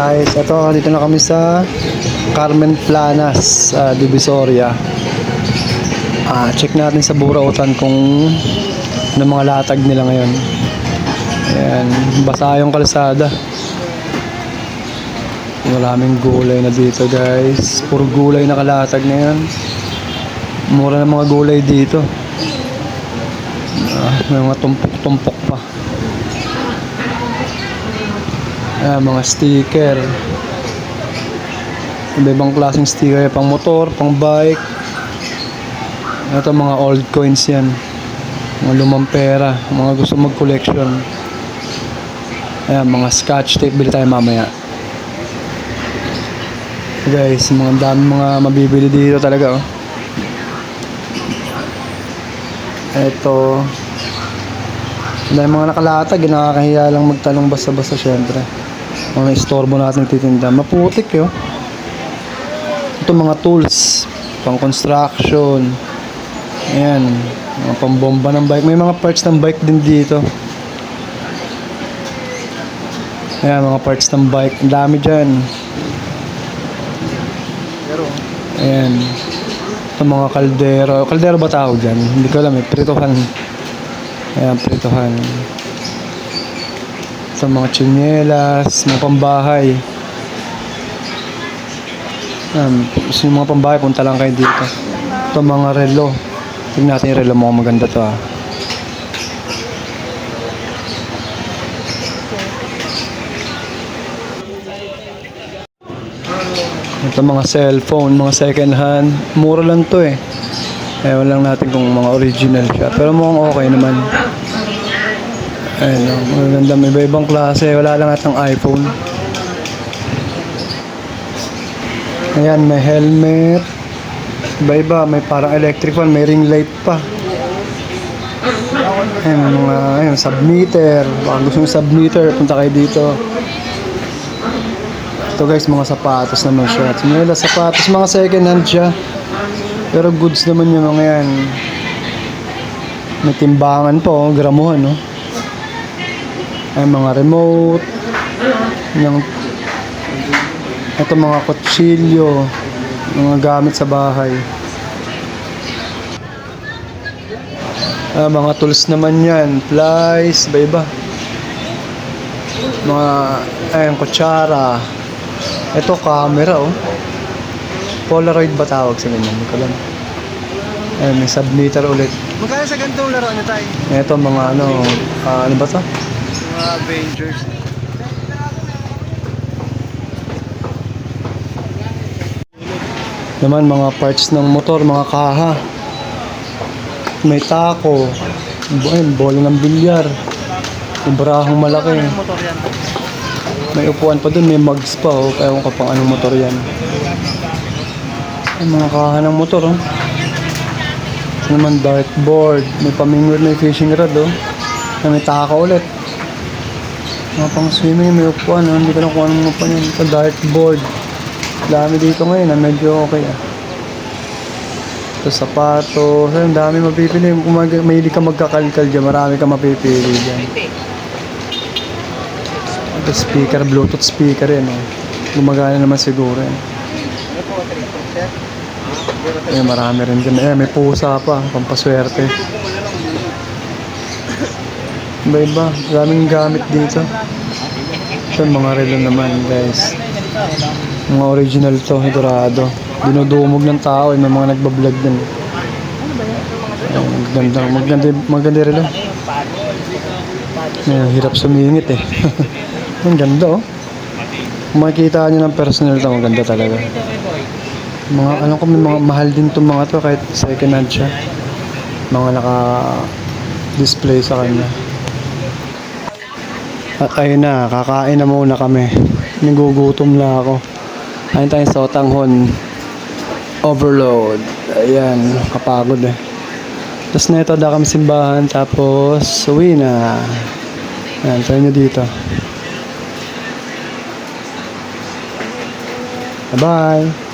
Guys, ito dito na kami sa Carmen Planas, Divisoria. Check natin sa burautan kung ano mga latag nila ngayon. Ayan, basa yung kalsada. Maraming gulay na dito, guys. Puro gulay na kalatag na yan. Mura na mga gulay dito. May mga tumpok-tumpok pa. Mga sticker. Iba-ibang klaseng sticker, pang motor, pang bike. Ito mga old coins yan. Mga lumang pera, mga gusto mag-collection. Mga scotch tape, bili tayo mamaya. Guys, mga dami mga mabibili dito talaga, oh. Ito. Dahil mga nakalatag, nakakahiya lang magtanong basta-basta syempre. Mga istorbo natin titinda. Maputik yun. Ito mga tools, pang construction. Ayan, mga pambomba ng bike. May mga parts ng bike din dito. Ayan, mga parts ng bike. Ang dami dyan. Ayan. Ito mga kaldero. Kaldero ba tawag dyan? Hindi ko alam eh. Prituhan. Ayan, prituhan. Ito mga tsinelas, mga pambahay. Ayan, yung mga pambahay, punta lang kayo dito. Ito mga relo. Tingnan natin yung relo, mukhang maganda to, Ito mga cellphone, mga second hand. Mura lang to eh. Ewan lang natin kung mga original siya. Pero mukhang okay naman. Ayun, maganda. May iba-ibang klase. Wala lang atang iPhone. Ayan, may helmet. Iba-iba. May parang electric fan. May ring light pa. Ayan, mga submeter. Baka gusto yung submeter, punta kayo dito. Ito guys, mga sapatos naman siya. Tsinelas, sapatos, mga second hand siya. Pero goods naman yung mga yan. May timbangan po, gramuhan, no? Ay, mga remote. Ito mga kutsilyo. Mga gamit sa bahay. Mga tools naman yan. Plies, iba-iba. Mga, kutsara. Ito, camera, oh. Polaroid ba tawag sa ganyan? Hindi ko alam. Ayan, may submeter ulit. Magkano sa ganitong laro na tayo? Ito, mga ano ba to? Mga Avengers. Naman, mga parts ng motor, mga kaha. May tako. Bola ng bilyar. May barahong malaki. Ano yung motor yan? May upuan pa dun, may mugs pa, oh. Kaya kung kapang anong motor yan. Ay, mga kaha ng motor, oh. Ito naman, dartboard. May pamingwid, may fishing rod, oh. May tako ulit. Mga pang swimming, may upuan, oh. Hindi ko lang kung anong upuan yan. Ito, dartboard. Dami dito ngayon, medyo okay, Ito, sapatos. Ang dami mapipili. Kung mahilig ka magkakalkal dyan, marami ka mapipili dyan. Ito, speaker, bluetooth speaker yan, oh. Gumagana naman siguro yan. Marami rin dyan. May pusa pa, pampaswerte. Iba-iba, maraming gamit dito. Ito, mga relo naman, guys. Mga original to, sigurado. Dinudumog ng tao, may mga nagbablog din. Maganda relo. Hirap sumingit eh. Ang ganda, oh. Kung makikita nyo ng personal to, maganda talaga. Alam ko may mga mahal din itong mga to kahit second hand siya. Mga naka-display sa kanya. At ayun na, kakain na muna kami. Nagugutom na ako. Ayun tayo sa Otanghon Overload. Ayan, kapagod eh. Tapos na ito, kami simbahan. Tapos, uwi na. Ayan, tayo nyo dito. Bye-bye.